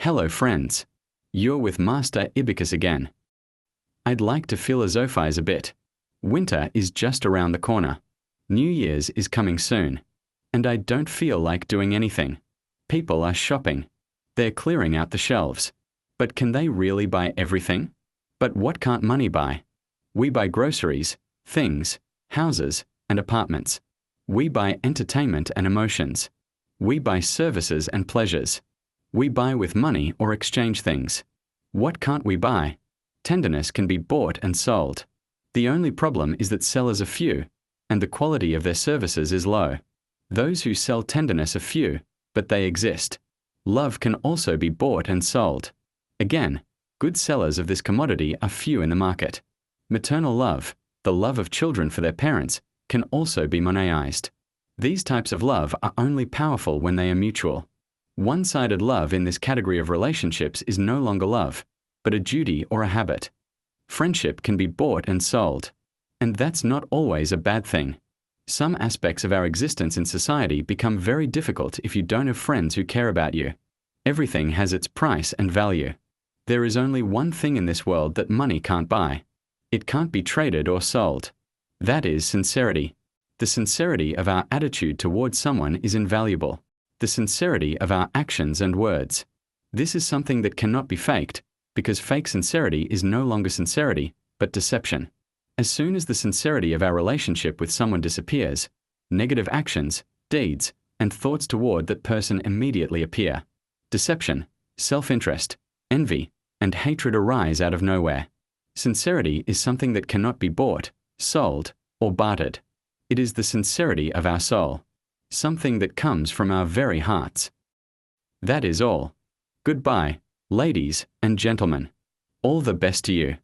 Hello friends. You're with Master Ibicus again. I'd like to philosophize a bit. Winter is just around the corner. New Year's is coming soon. And I don't feel like doing anything. People are shopping. They're clearing out the shelves. But can they really buy everything? But what can't money buy? We buy groceries, things, houses, and apartments. We buy entertainment and emotions. We buy services and pleasures. We buy with money or exchange things. What can't we buy? Tenderness can be bought and sold. The only problem is that sellers are few, and the quality of their services is low. Those who sell tenderness are few, but they exist. Love can also be bought and sold. Again, good sellers of this commodity are few in the market. Maternal love, the love of children for their parents, can also be moneized. These types of love are only powerful when they are mutual. One-sided love in this category of relationships is no longer love, but a duty or a habit. Friendship can be bought and sold. And that's not always a bad thing. Some aspects of our existence in society become very difficult if you don't have friends who care about you. Everything has its price and value. There is only one thing in this world that money can't buy. It can't be traded or sold. That is sincerity. The sincerity of our attitude towards someone is invaluable. The sincerity of our actions and words. This is something that cannot be faked, because fake sincerity is no longer sincerity, but deception. As soon as the sincerity of our relationship with someone disappears, negative actions, deeds, and thoughts toward that person immediately appear. Deception, self-interest, envy, and hatred arise out of nowhere. Sincerity is something that cannot be bought, sold, or bartered. It is the sincerity of our soul, something that comes from our very hearts. That is all. Goodbye, ladies and gentlemen. All the best to you.